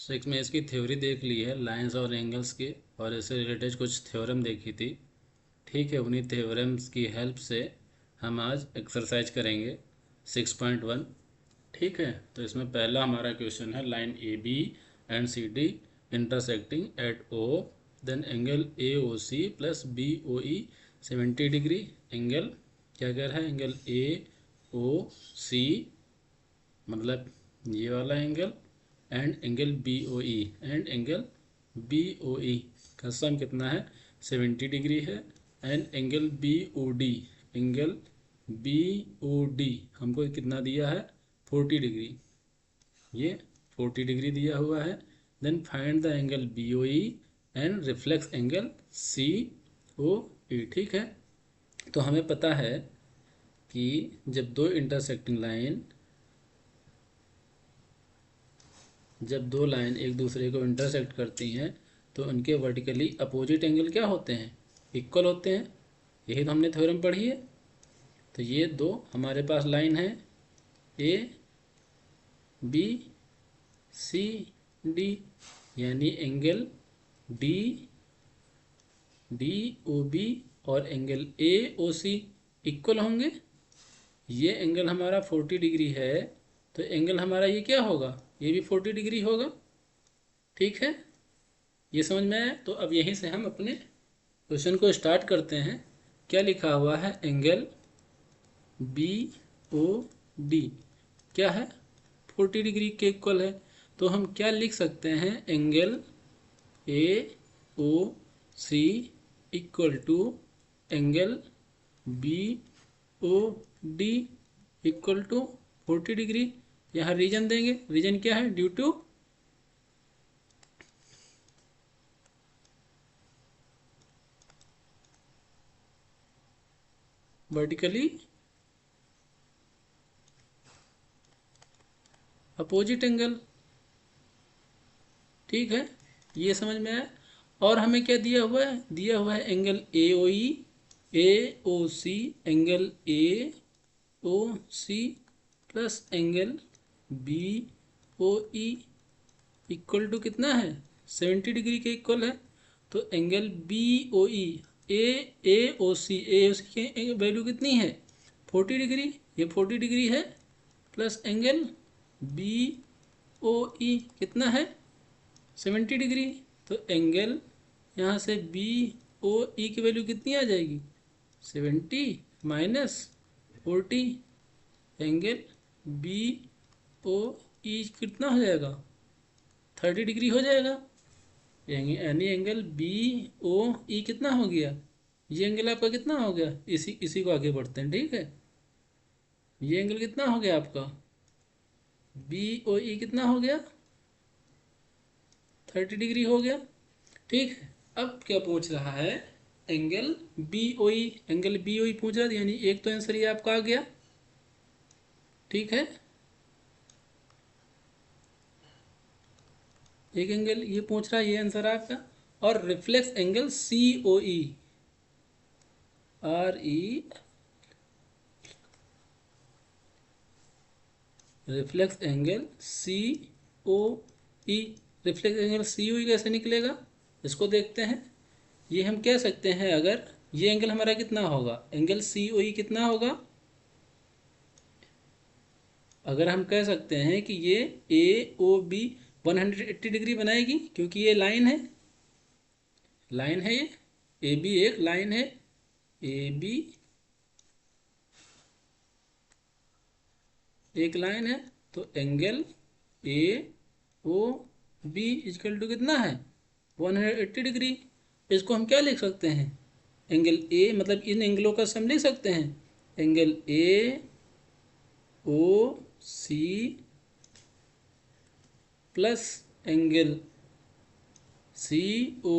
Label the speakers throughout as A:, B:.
A: Six में इसकी theory देख ली है लाइंस और एंगल्स की, और इससे रिलेटेड कुछ थ्योरम देखी थी। ठीक है, उन्हीं थ्योरम्स की हेल्प से हम आज एक्सरसाइज करेंगे 6.1। ठीक है, तो इसमें पहला हमारा क्वेश्चन है line A B and C D intersecting at O, then angle A O C plus B O E 70 degree. Angle क्या कह रहा है, एंगल ए ओ सी मतलब ये वाला angle, and angle B O E, and angle B O E का sum कितना है, 70 डिग्री है। And angle B O D, angle B O D हमको कितना दिया है, 40 डिग्री। ये 40 डिग्री दिया हुआ है। Then find the angle B O E and reflex angle C O E. ठीक है, तो हमें पता है कि जब दो लाइन एक दूसरे को इंटरसेक्ट करती हैं तो उनके वर्टिकली अपोजिट एंगल क्या होते हैं, इक्वल होते हैं। यही तो हमने थ्योरम पढ़ी है। तो ये दो हमारे पास लाइन है, ए बी सी डी, यानी angle D D O B और angle A O C equal होंगे। ये एंगल हमारा 40 डिग्री है, तो एंगल हमारा ये क्या होगा, ये भी 40 डिग्री होगा। ठीक है, ये समझ में आया। तो अब यहीं से हम अपने क्वेश्चन को स्टार्ट करते हैं। क्या लिखा हुआ है, एंगल बी ओ डी क्या है, 40 डिग्री के इक्वल है। तो हम क्या लिख सकते हैं, angle A O C equal to angle B O D equal to 40 degree. यहाँ रीजन देंगे, रीजन क्या है, due to vertically opposite angle. ठीक है, ये समझ में आया। और हमें क्या दिया हुआ है, दिया हुआ है angle A O E, A O C, angle A O C plus angle B O E equal to कितना है, 70 डिग्री के इक्वल है। तो angle B O E, A O C, A O सी की वैल्यू कितनी है, 40 डिग्री। ये 40 degree है, प्लस एंगल बी ओ ई कितना है, 70 डिग्री। तो एंगल यहाँ से बी ओ ई की वैल्यू कितनी आ जाएगी, 70 माइनस 40, एंगल बी ओ ई कितना हो जाएगा, 30 डिग्री हो जाएगा। यानी एंगल बी ओ ई कितना हो गया, ये एंगल आपका कितना हो गया, इसी इसी को आगे बढ़ते हैं। ठीक है, ये एंगल कितना हो गया आपका, बी ओ ई कितना हो गया, 30 डिग्री हो गया। ठीक है, अब क्या पूछ रहा है, एंगल बी ओ ई, एंगल बी ओ ई पूछ रहा है, यानी एक तो आंसर ये आपका आ गया। ठीक है, एक एंगल ये पूछ रहा है, ये आंसर आपका। और reflex angle C O E, R E, reflex angle C O E. Reflex angle C O E कैसे निकलेगा, इसको देखते हैं। ये हम कह सकते हैं, अगर ये एंगल हमारा कितना होगा, एंगल सी ओ ई कितना होगा, अगर हम कह सकते हैं कि ये ए ओ बी 180 डिग्री बनाएगी, क्योंकि ये लाइन है, लाइन है, ये ए बी एक लाइन है, ए बी एक लाइन है। तो angle A O B equal to कितना है, 180 डिग्री। इसको हम क्या लिख सकते हैं, एंगल ए मतलब इन एंगलों का सम लिख सकते हैं, angle A O C plus angle C O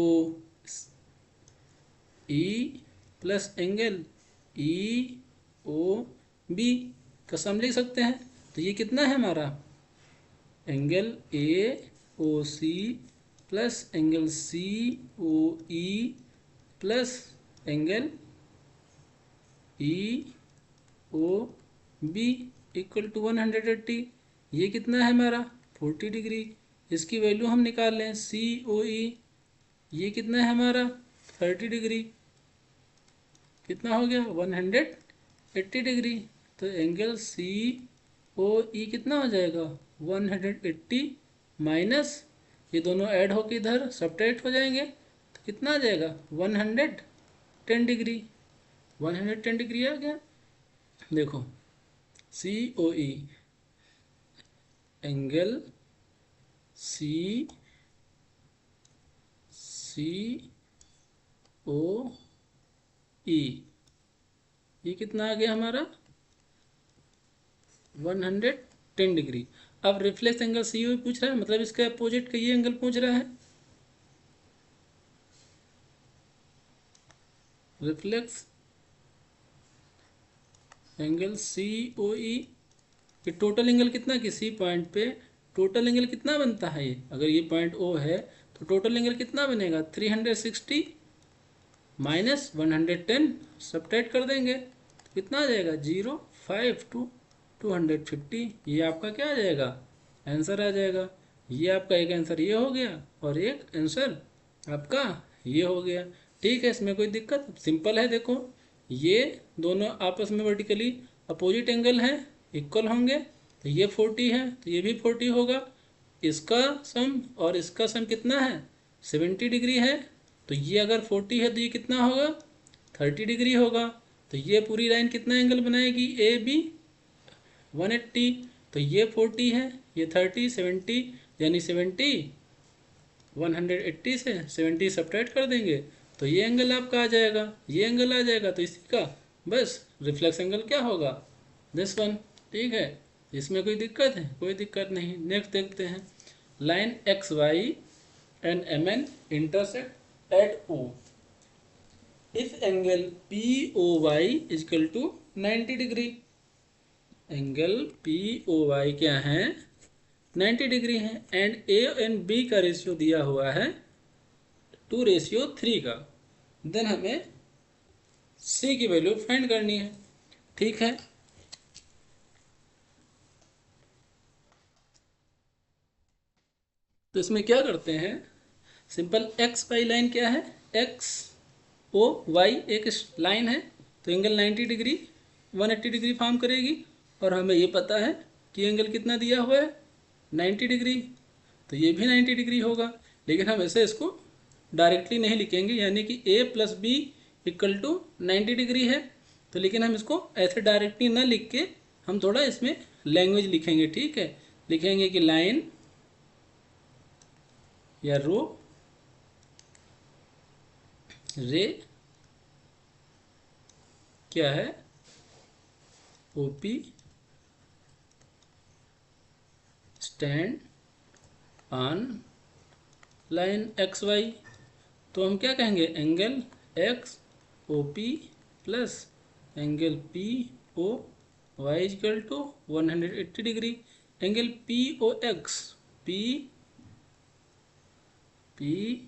A: E plus angle E O B का सम लिख सकते हैं। तो ये कितना है हमारा, angle A O C plus angle C O E plus angle E O B equal to 180। ये कितना है हमारा, 40 डिग्री। इसकी वैल्यू हम निकाल लें। COE ये कितना है हमारा 30 डिग्री, कितना हो गया 180 डिग्री। तो एंगल COE कितना हो जाएगा 180 माइनस ये दोनों ऐड होकर इधर सब्ट्रैक्ट हो जाएंगे, तो कितना आ जाएगा 110 डिग्री। 110 डिग्री आ गया। देखो COE एंगल COE ये कितना आ गया हमारा 110 डिग्री। अब रिफ्लेक्स एंगल COE पूछ रहा है, मतलब इसका अपोजिट का ये एंगल पूछ रहा है। रिफ्लेक्स एंगल COE ये टोटल एंगल कितना, किसी पॉइंट पे टोटल एंगल कितना बनता है ये, अगर ये पॉइंट O है तो टोटल एंगल कितना बनेगा 360 माइनस 110 सब्ट्रैक्ट कर देंगे तो कितना आ जाएगा 0.5 to 250। ये आपका क्या आ जाएगा आंसर आ जाएगा। ये आपका एक आंसर ये हो गया और एक आंसर आपका ये हो गया। ठीक है, इसमें कोई दिक्कत, सिंपल है। देखो ये दोनों आपस में वर्टिकली अपोजिट एंगल है, इक्वल होंगे, तो ये 40 है तो ये भी 40 होगा। इसका सम और इसका सम कितना है 70 डिग्री है, तो ये अगर 40 है तो ये कितना होगा 30 डिग्री होगा। तो ये पूरी लाइन कितना एंगल बनाएगी AB 180। तो ये 40 है, ये 30, 70 यानी 70 180 से 70 सब्ट्रैक्ट कर देंगे तो ये एंगल आपका आ जाएगा, ये एंगल आ जाएगा। तो इसी का बस रिफ्लेक्स एंगल क्या होगा दिस वन। ठीक है, इसमें कोई दिक्कत है, कोई दिक्कत नहीं। नेक्स्ट देखते हैं, line XY and MN intersect at O if angle POY is equal to 90 degree. Angle POY क्या है 90 डिग्री है एंड A एंड B का रेशियो दिया हुआ है 2:3 का। देन हमें C की वैल्यू फाइंड करनी है। ठीक है, तो इसमें क्या करते हैं, सिंपल XY लाइन क्या है XOY एक लाइन है, तो एंगल 90 डिग्री 180 डिग्री फॉर्म करेगी और हमें ये पता है कि एंगल कितना दिया हुआ है 90 डिग्री, तो ये भी 90 डिग्री होगा। लेकिन हम ऐसे इसको डायरेक्टली नहीं लिखेंगे, यानी कि A + B = 90 डिग्री है, तो लेकिन हम इसको ऐसे डायरेक्टली ना लिख के हम थोड़ा इसमें लैंग्वेज लिखेंगे। ठीक है, लिखेंगे कि लाइन या रो रे क्या है OP stand on line XY। तो हम क्या कहेंगे angle XOP plus angle POY = 180 degree. Angle POX PXOP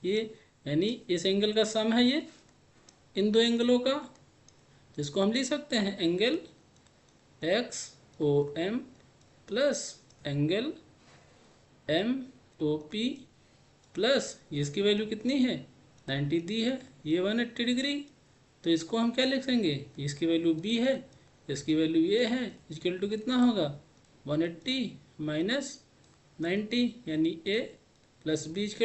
A: ये यानी इस एंगल का सम है ये इन दो एंगलों का, जिसको हम लिख सकते हैं angle XOM plus angle MOP plus इसकी वैल्यू कितनी है 90 दी है, ये 180 डिग्री। तो इसको हम क्या लिखेंगे, इसकी वैल्यू B है, इसकी वैल्यू ये है, इक्वल टू कितना होगा 180 माइनस 90 यानी A + B =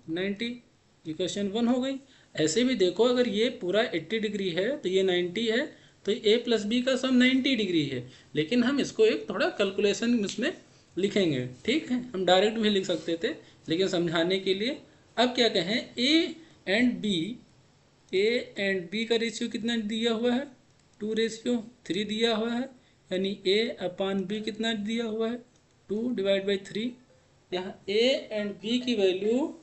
A: 90। इक्वेशन 1 हो गई। ऐसे भी देखो अगर ये पूरा 80 डिग्री है तो ये 90 है, तो A + B का सम 90 डिग्री है, लेकिन हम इसको एक थोड़ा कैलकुलेशन इसमें लिखेंगे। ठीक है, हम डायरेक्ट भी लिख सकते थे, लेकिन समझाने के लिए अब क्या कहें A एंड B का रेशियो कितना दिया हुआ है 2:3 दिया हुआ है, यानी A/B कितना दिया हुआ है 2/3। यहाँ A एंड B की वैल्यू,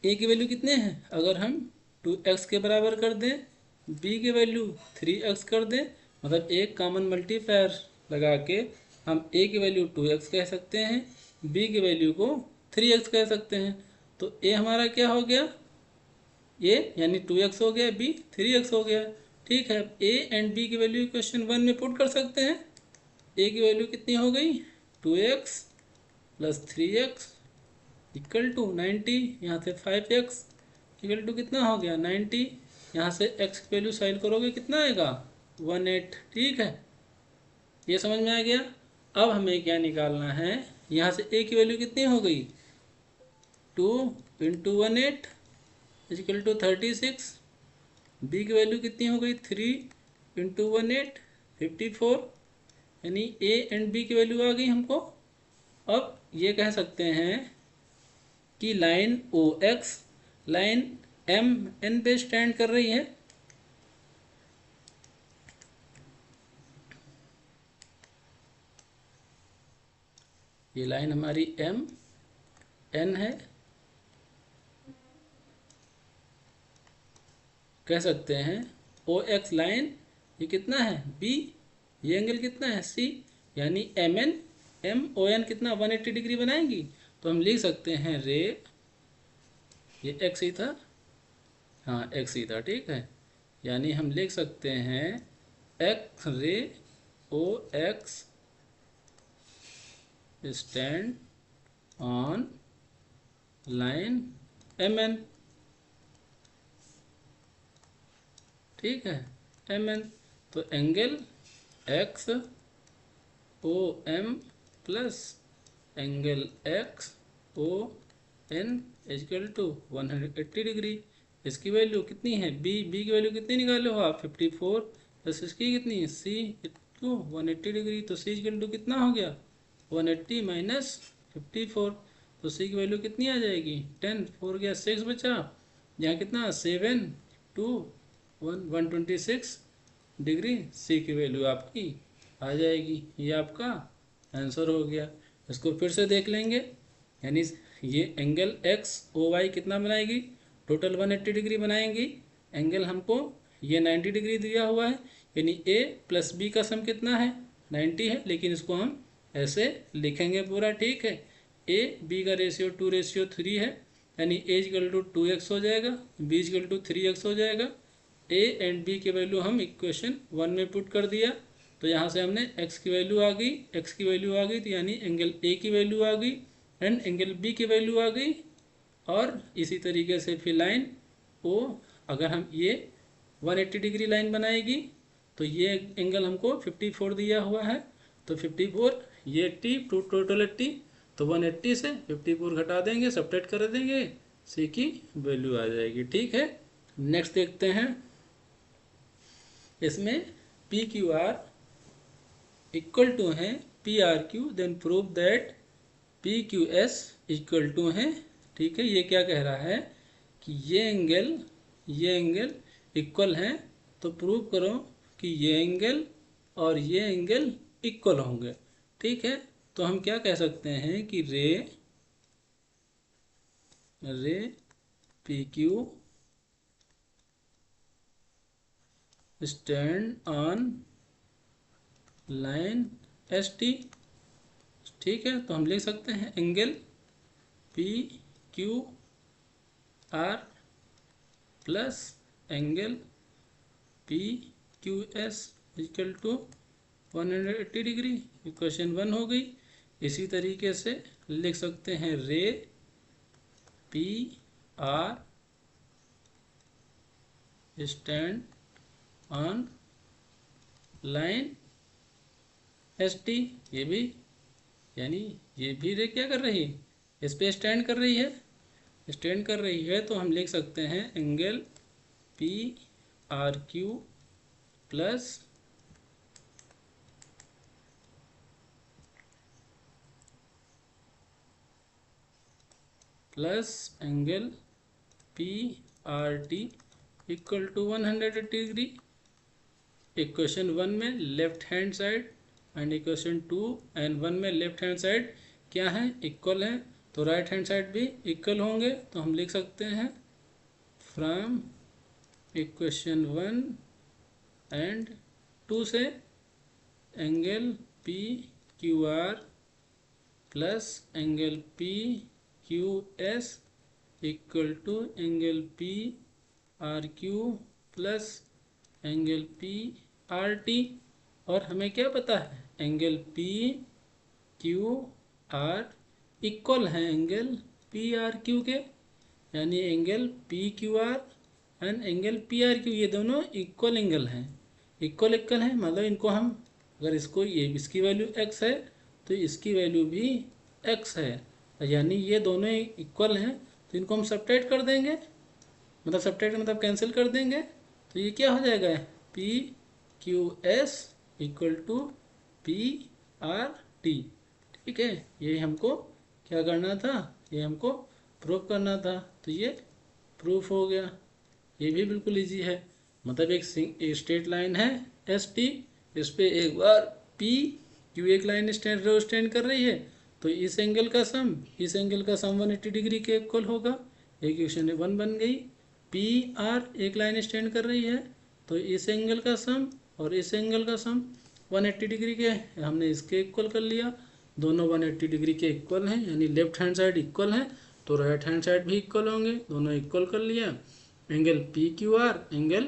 A: A की वैल्यू कितने हैं, अगर हम 2x के बराबर कर दें, B की वैल्यू 3x कर दें, मतलब एक कॉमन मल्टीप्लायर लगा के हम A की वैल्यू 2x कह सकते हैं, B की वैल्यू को 3x कह सकते हैं। तो A हमारा क्या हो गया ए यानी 2x हो गया, बी 3x हो गया। ठीक है, ए एंड बी की वैल्यू क्वेश्चन 1 में पुट कर सकते हैं। ए की वैल्यू कितनी हो गई 2x plus 3x equal to 90, यहाँ से 5x इक्वल टू कितना हो गया 90, यहाँ से x की वैल्यू साइड करोगे कितना आएगा 18। ठीक है, ये समझ में आ गया। अब हमें क्या निकालना है, यहाँ से a की वैल्यू कितनी हो गई 2 इंटू 18 इक्वल टू 36, b की वैल्यू कितनी हो गई 3 इंटू 18 54, यानी a एंड b की वैल्यू आ गई हमको। अब ये कह सकते हैं कि लाइन ओ एक्स लाइन एम एन पे स्टैंड कर रही है। ये लाइन हमारी एम एन है, कह सकते हैं ओ एक्स लाइन ये कितना है बी, ये एंगल कितना है सी, यानी M N M O N कितना 180 डिग्री बनाएंगी। तो हम लिख सकते हैं रे, ये एक्स ही था, हाँ एक्स ही था। ठीक है, यानी हम लिख सकते हैं X ray O X stand on line M N. ठीक है, एम एन, तो angle X O M plus angle X O N equal to 180 degree. इसकी वैल्यू कितनी है बी, बी की वैल्यू कितनी निकाले हो आप 54 प्लस इसकी कितनी है सी टू 180 डिग्री, तो सी इक्वल टू कितना हो गया 180 माइनस 54, तो सी की वैल्यू कितनी आ जाएगी 10, 4 गया 6 बचा, यहाँ कितना 7 2 126 डिग्री सी की वैल्यू आपकी आ जाएगी। ये आपका आंसर हो गया। इसको फिर से देख लेंगे, यानी ये एंगल एक्स ओ वाई कितना बनाएगी टोटल 180 डिग्री बनाएंगी। एंगल हमको ये 90 डिग्री दिया हुआ है, यानी ए प्लस बी का सम कितना है 90 है, लेकिन इसको हम ऐसे लिखेंगे पूरा। ठीक है, ए बी का रेशियो 2:3 है, यानी ए इक्वल टू 2x हो जाएगा, बी इक्वल टू 3x हो जाएगा। ए एंड बी की वैल्यू हम इक्वेशन 1 में पुट कर दिया, तो यहाँ से हमने x की वैल्यू आ गई, x की वैल्यू आ गई, तो यानी एंगल ए की वैल्यू आ गई एंड एंगल बी की वैल्यू आ गई। और इसी तरीके से फिर लाइन ओ, अगर हम ये 180 डिग्री लाइन बनाएगी तो ये एंगल हमको 54 दिया हुआ है, तो 54 ये 80 टोटल 80, तो 180 से 54 घटा देंगे, सब्ट्रैक्ट कर देंगे, सी की वैल्यू आ जाएगी। ठीक है, नेक्स्ट देखते हैं। इसमें P Q R equal to है P R Q, then prove that P Q S equal to है। ठीक है, ये क्या कह रहा है कि ये एंगल इक्वल हैं, तो प्रूव करो कि ये एंगल और ये एंगल इक्वल होंगे। ठीक है, तो हम क्या कह सकते हैं कि ray P Q stand on line S T. ठीक है, तो हम लिख सकते हैं angle P Q R plus angle P Q S equal to 180 degree, equation 1 हो गई। इसी तरीके से लिख सकते हैं रे P R stand on line S T, ये भी, यानी ये भी रे क्या कर रही है इस पे स्टैंड कर रही है, तो हम लिख सकते हैं angle P R Q plus angle P R T equal to 180 degree. Equation 1 में left hand side and equation 2 and 1 में लेफ्ट हैंड साइड क्या है इक्वल है, तो राइट हैंड साइड भी इक्वल होंगे। तो हम लिख सकते हैं फ्रॉम इक्वेशन 1 एंड 2 से angle P Q R plus angle P Q S equal to angle P R Q plus angle P R T. और हमें क्या पता है, angle P Q R equal है एंगल पी आर क्यू के, यानी angle P Q R and angle P R Q ये दोनों इक्वल एंगल हैं। इक्वल है मतलब इनको हम, अगर इसको ये इसकी वैल्यू x है तो इसकी वैल्यू भी x है, यानी ये दोनों इक्वल हैं। तो इनको हम सब्ट्रैक्ट कर देंगे, मतलब सब्ट्रैक्ट मतलब कैंसिल कर देंगे। तो ये क्या हो जाएगा, P Q S equal to P R T. ठीक है, ये हमको क्या करना था, ये हमको प्रूफ करना था। तो ये प्रूफ हो गया। ये भी बिल्कुल इजी है, मतलब एक स्ट्रेट लाइन है एस टी, इस पे एक बार पी क्यू एक लाइन स्टैंड कर रही है, तो इस एंगल का सम 180 डिग्री के इक्वल होगा। इक्वेशन 1 बन गई। पी आर एक लाइन स्टैंड कर रही है, तो इस एंगल का सम और इस एंगल का सम 180 डिग्री के, हमने इसके इक्वल कर लिया। दोनों 180 डिग्री के इक्वल हैं, यानी लेफ्ट हैंड साइड इक्वल है तो राइट हैंड साइड भी इक्वल होंगे, दोनों इक्वल कर लिया। Angle P Q R angle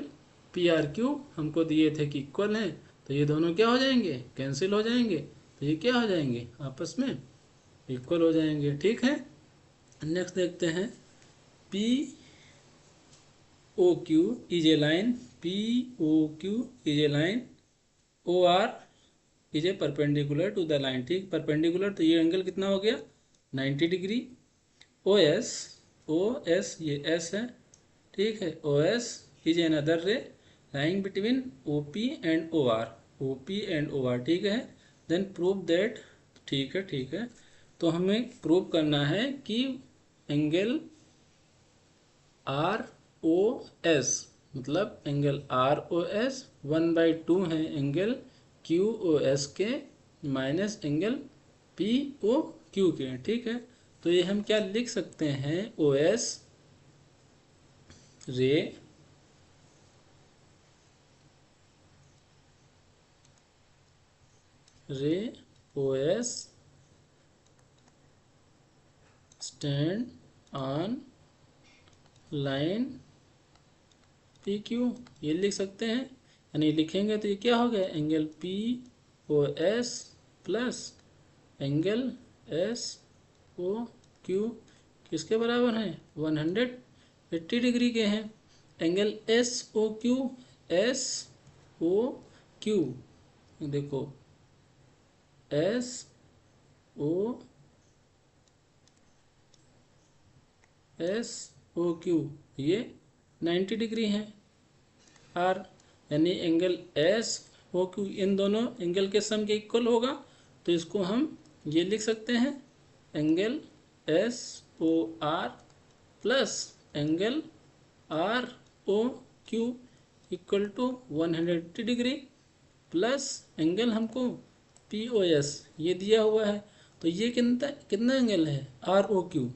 A: P R Q हमको दिए थे कि इक्वल हैं, तो ये दोनों क्या हो जाएंगे, कैंसिल हो जाएंगे। तो ये क्या हो जाएंगे, आपस में इक्वल हो जाएंगे। ठीक है, नेक्स्ट देखते हैं। P O Q is a line, P O Q is a line, O R is a perpendicular to the line. ठीक, परपेंडिकुलर तो ये एंगल कितना हो गया 90 डिग्री। ओ एस ये एस है, ठीक है। O S is another ray lying between O P and O R, O P and O R. ठीक है, देन प्रूव दैट, ठीक है। तो हमें प्रूव करना है कि एंगल आर ओ एस, मतलब एंगल आर ओ एस 1/2 है एंगल क्यू ओ एस के minus angle P O Q के। ठीक है, तो ये हम क्या लिख सकते हैं, O S ray O S stand on line P Q, ये लिख सकते हैं। यानी लिखेंगे तो ये क्या हो गया, angle P O S plus angle S O Q किसके बराबर हैं, 180 डिग्री के हैं। एंगल एस ओ क्यू देखो, एस ओ क्यू ये 90 डिग्री है। आर यानी एंगल एस ओ क्यू इन दोनों एंगल के सम के इक्वल होगा, तो इसको हम ये लिख सकते हैं, angle S O R plus angle R O Q equal to 180 degree plus angle हमको पी ओ एस ये दिया हुआ है। तो ये कितना एंगल है, आर ओ क्यू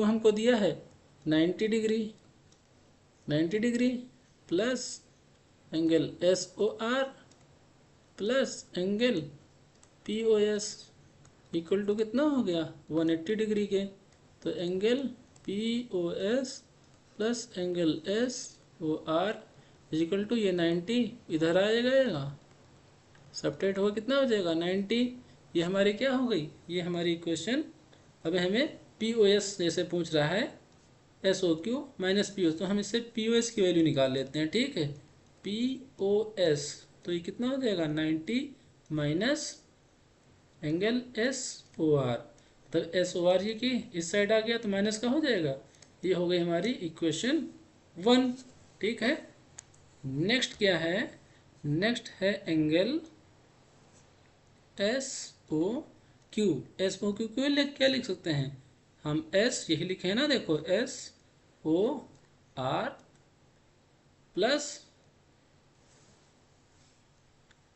A: हमको दिया है 90 degree plus angle S O R plus angle P O S equal to कितना हो गया 180 डिग्री के। तो angle P O S plus angle S O R equal to ये 90 इधर आ जाएगा, सब्ट्रैक्ट होगा कितना हो जाएगा 90। ये हमारी क्या हो गई, ये हमारी इक्वेशन। अब हमें पी ओ एस जैसे पूछ रहा है S O Q minus P O, तो हम इससे पी ओ एस की वैल्यू निकाल लेते हैं। ठीक है, पी ओ एस तो ये कितना हो जाएगा 90 minus angle S O R, मतलब एस ओ आर ये की इस साइड आ गया तो माइनस का हो जाएगा। ये हो गई हमारी इक्वेशन 1। ठीक है, नेक्स्ट क्या है, नेक्स्ट है angle S O Q. S O Q क्या लिख सकते हैं हम, एस यही लिखे हैं ना, देखो S O R plus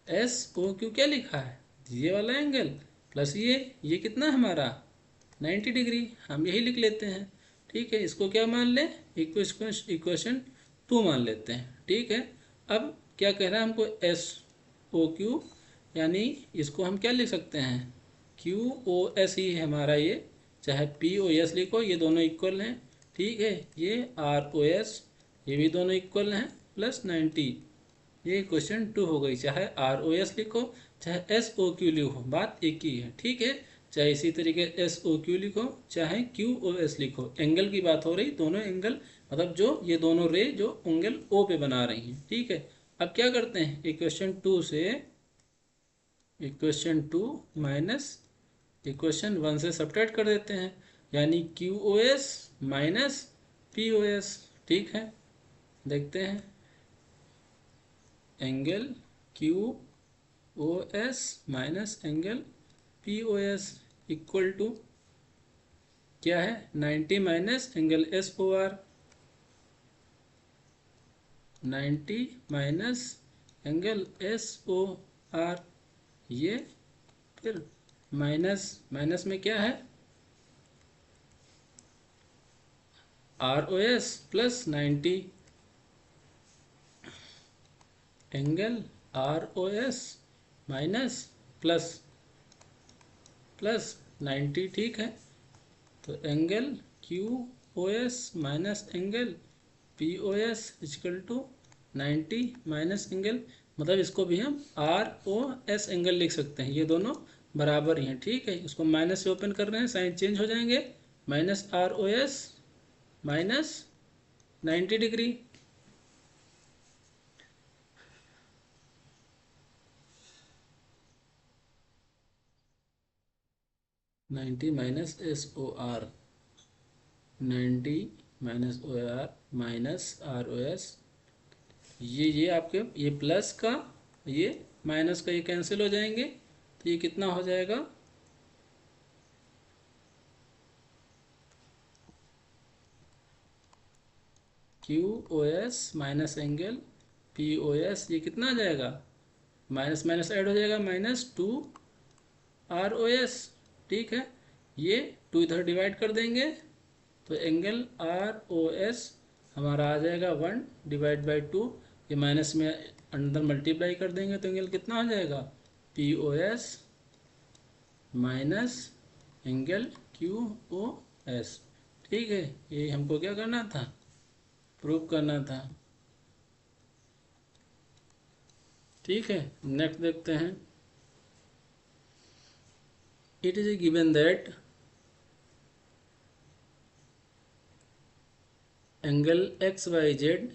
A: S O Q क्या लिखा है, ये वाला एंगल प्लस ये कितना हमारा 90 डिग्री, हम यही लिख लेते हैं। ठीक है, इसको क्या मान लें, इक्वेशन 2 मान लेते हैं। ठीक है, अब क्या कह रहा है हमको, एस ओ क्यू यानी इसको हम क्या लिख सकते हैं, क्यू ओ एस ही है हमारा ये, चाहे पी ओ एस लिखो, ये दोनों इक्वल हैं। ठीक है। ये ROS, ये भी दोनों इक्वल हैं, प्लस 90। ये क्वेश्चन 2 हो गई। चाहे ROS लिखो चाहे SOQ लिखो, बात एक ही है, ठीक है। चाहे इसी तरीके SOQ लिखो चाहे QOS लिखो, एंगल की बात हो रही, दोनों एंगल मतलब जो ये दोनों रे जो एंगल O पे बना रही हैं, ठीक है। अब क्या करते हैं, इक्वेशन 2 से इक्वेशन 2 माइनस इक्वेशन 1 से सब्ट्रैक्ट कर देते हैं, यानी QOS माइनस POS, ठीक है। देखते हैं, एंगल QOS minus angle POS equal to क्या है, 90 minus angle SOR, 90 minus angle SOR, ये फिर माइनस माइनस में क्या है, ROS plus 90 angle ROS minus plus plus 90, ठीक है। तो angle QOS minus angle POS equal to 90 minus angle, मतलब इसको भी हम ROS एंगल लिख सकते हैं, ये दोनों बराबर ही हैं, ठीक है। इसको माइनस से ओपन कर रहे हैं, साइन चेंज हो जाएंगे, minus ROS minus 90 degree, 90 minus SOR, 90 minus OR minus ROS, ये आपके ये प्लस का ये माइनस का ये कैंसिल हो जाएंगे, तो ये कितना हो जाएगा, QOS माइनस एंगल POS, ये कितना आ जाएगा, माइनस माइनस ऐड हो जाएगा, माइनस 2 ROS, ठीक है। ये 2 इधर डिवाइड कर देंगे, तो एंगल ROS हमारा आ जाएगा 1 डिवाइड बाई 2, ये माइनस में अंदर मल्टीप्लाई कर देंगे, तो एंगल कितना हो जाएगा, POS माइनस एंगल QOS, ठीक है। ये हमको क्या करना था, प्रूव करना था, ठीक है। नेक्स्ट देखते हैं, it is given that angle XYZ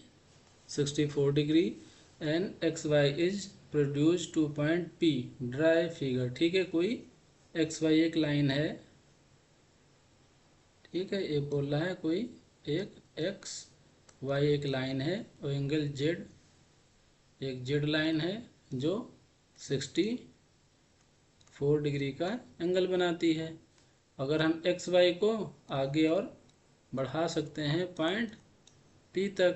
A: 64 degree and XY is produce two point P, dry figure, ठीक है। कोई XY एक लाइन है, ठीक है, ये बोल रहा है कोई एक XY एक लाइन है और एंगल Z एक Z लाइन है जो 64 डिग्री का एंगल बनाती है। अगर हम XY को आगे और बढ़ा सकते हैं पॉइंट P तक,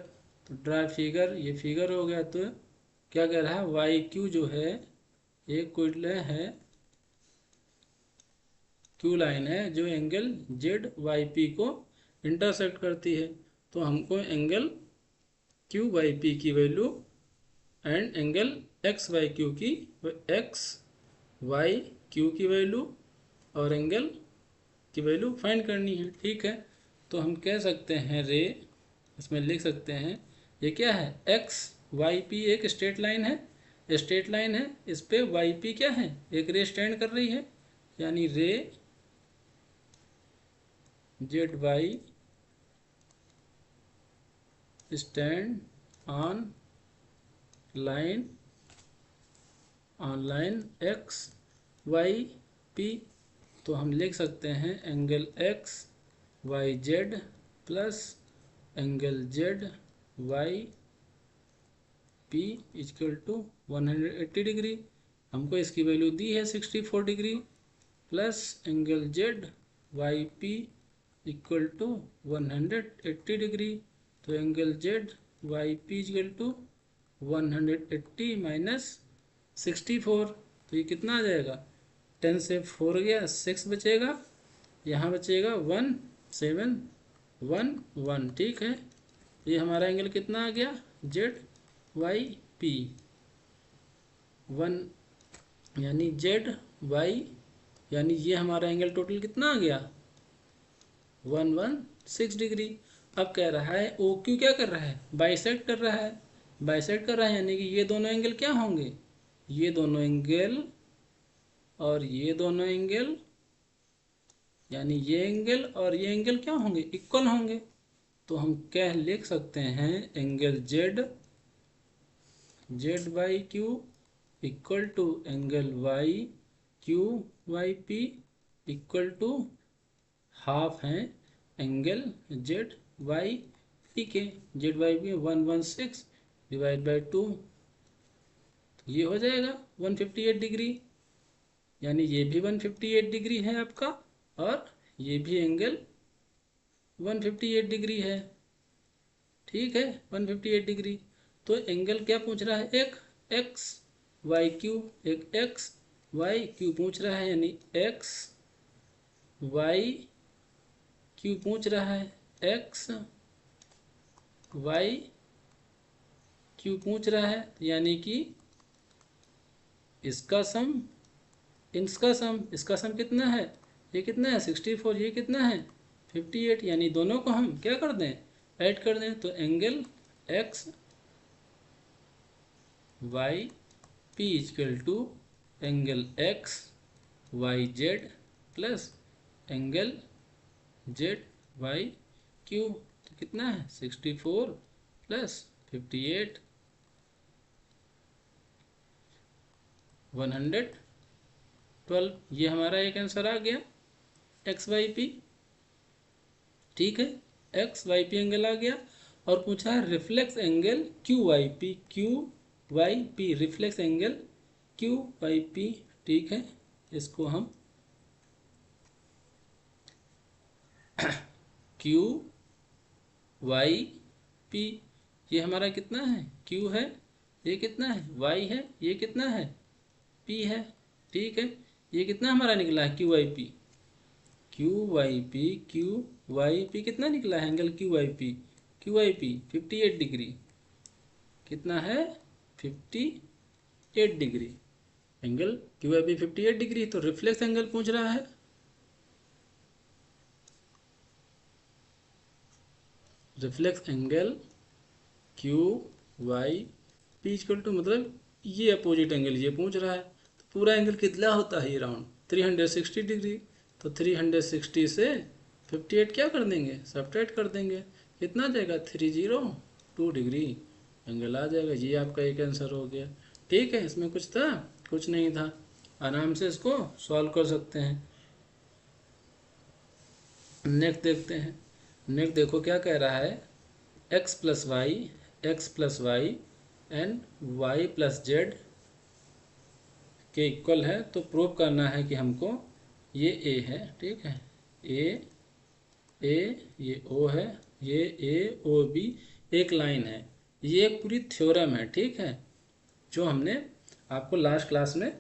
A: तो ड्रा फिगर, ये फिगर हो गया। तो क्या कह रहा है, YQ जो है एक कोई है Q लाइन है जो एंगल ZYP को इंटरसेक्ट करती है, तो हमको एंगल QYP की वैल्यू एंड एंगल XYQ की XYQ की वैल्यू और एंगल की वैल्यू फाइंड करनी है, ठीक है। तो हम कह सकते हैं रे, इसमें लिख सकते हैं, ये क्या है, XYP एक स्ट्रेट लाइन है, स्ट्रेट लाइन है, इस पे YP क्या है, एक रे स्टैंड कर रही है, यानी ray ZY stand on line XYP। तो हम लिख सकते हैं angle XYZ plus angle ZYP equal to 180 degree, हमको इसकी वैल्यू दी है 64 degree, plus angle ZYP equal to 180 degree, तो angle ZYP equal to 180 minus 64, तो ये कितना आ जाएगा, 10 से 4 गया 6 बचेगा, यहाँ बचेगा 1711, ठीक है। ये हमारा एंगल कितना आ गया, ZYP 1, यानी ZY, यानी ये हमारा एंगल टोटल कितना आ गया, 116 डिग्री। अब कह रहा है ओ क्यू क्या कर रहा है, बाइसेक्ट कर रहा है, बाइसेक्ट कर रहा है यानी कि ये दोनों एंगल क्या होंगे, ये दोनों एंगल और ये दोनों एंगल, यानी ये एंगल और ये एंगल क्या होंगे, इक्वल होंगे। तो हम क्या लिख सकते हैं, angle Z by Q equal to angle Y Q Y P equal to half है एंगल जेड वाई पी के, Z Y P 116 divide by 2, तो ये हो जाएगा 158 डिग्री, यानी ये भी 158 डिग्री है आपका और ये भी एंगल 158 डिग्री है। ठीक है, 158 डिग्री। तो एंगल क्या पूछ रहा है, एक एक्स वाई क्यू, एक एक्स वाई क्यू पूछ रहा है, यानी एक्स वाई क्यू पूछ रहा है, एक्स वाई क्यू पूछ रहा है, यानी कि इसका सम इसका सम कितना है, ये कितना है 64, ये कितना है 58, यानी दोनों को हम क्या कर दें, ऐड कर दें। तो angle X Y P equal to angle X Y Z plus angle Z Y Q, तो कितना है 64 प्लस 58 112, ये हमारा एक आंसर आ गया एक्स वाई पी। ठीक है, एक्स वाई पी एंगल आ गया और पूछा है reflex angle Q Y P, Q Y P reflex angle Q Y P. ठीक है, इसको हम क्यू वाई पी, ये हमारा कितना है, क्यू है, ये कितना है वाई है, ये कितना है पी है। ठीक है, ये कितना हमारा निकला है Q Y P, Q Y P, Q Y P कितना निकला है angle Q Y P, Q Y P 58 degree, कितना है 58 degree, angle Q Y P 58 degree. तो रिफ्लेक्स एंगल पूछ रहा है, reflex angle Q Y P equal to, मतलब ये अपोजिट एंगल ये पूछ रहा है, तो पूरा एंगल कितना होता है ये राउंड 360 डिग्री, तो 360 से 58 क्या कर देंगे, सब्ट्रैक्ट कर देंगे, कितना जाएगा 302 डिग्री एंगल आ जाएगा। ये आपका एक आंसर हो गया। ठीक है, इसमें कुछ था, कुछ नहीं था, आराम से इसको सॉल्व कर सकते हैं। नेक्स्ट देखते हैं, नेक्स्ट देखो क्या कह रहा है, x plus Y and y plus Z के इक्वल है, तो प्रूव करना है कि हमको ये a है, ठीक है, a ये o है, ये a o b एक लाइन है, ये एक पूरी थ्योरम है। ठीक है, जो हमने आपको लास्ट क्लास में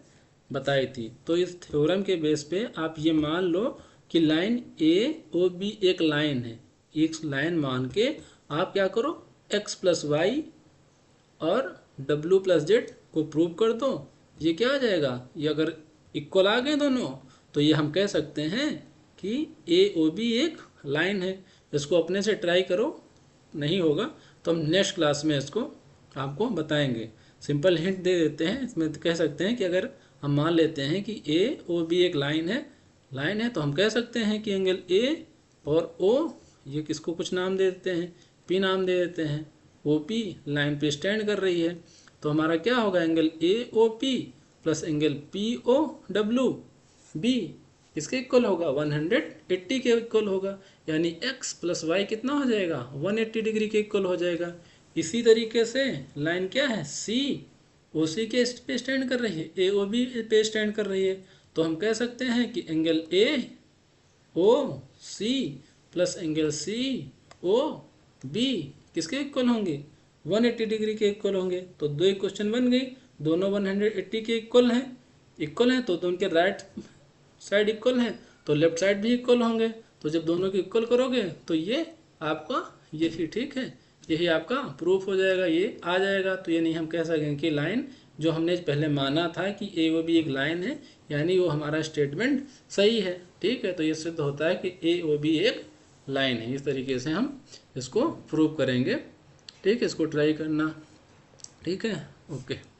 A: बताई थी। तो इस थ्योरम के बेस पे आप ये मान लो कि लाइन ए ओ बी एक लाइन है, एक लाइन मान के आप क्या करो, x प्लस वाई और w प्लस जेड को प्रूव कर दो। ये क्या आ जाएगा, ये अगर इक्वल आ गए दोनों, तो ये हम कह सकते हैं कि ए ओ बी एक लाइन है। इसको अपने से ट्राई करो, नहीं होगा तो हम नेक्स्ट क्लास में इसको आपको बताएंगे। सिंपल हिंट दे देते हैं, इसमें कह सकते हैं कि अगर हम मान लेते हैं कि ए ओ बी एक लाइन है तो हम कह सकते हैं कि एंगल ए और ओ, ये किसको कुछ नाम दे देते हैं, पी नाम दे देते हैं, ओ पी लाइन पे स्टैंड कर रही है, तो हमारा क्या होगा, angle A O P plus angle P O W B इसके इक्वल होगा 180 के इक्वल होगा, यानी x प्लस वाई कितना हो जाएगा 180 डिग्री के इक्वल हो जाएगा। इसी तरीके से लाइन क्या है, सी ओ सी के पे स्टैंड कर रही है, ए ओ बी पे स्टैंड कर रही है, तो हम कह सकते हैं कि angle A O C plus angle C O B किसके इक्वल होंगे, 180 डिग्री के इक्वल होंगे। तो दो इक्वेशन बन गई, दोनों 180 के इक्वल हैं तो उनके राइट साइड इक्वल है तो लेफ्ट साइड भी इक्वल होंगे। तो जब दोनों को इक्वल करोगे तो ये आपका ये ही ठीक है, यही आपका प्रूफ हो जाएगा, ये आ जाएगा। तो ये नहीं हम कह सकेंगे कि लाइन जो हमने पहले माना था कि ए ओ बी एक लाइन है, यानी वो हमारा स्टेटमेंट सही है। ठीक है, तो ये सिद्ध होता है कि ए ओ बी एक लाइन है। इस तरीके से हम इसको प्रूव करेंगे। ठीक है, इसको ट्राई करना। ठीक है, ओके।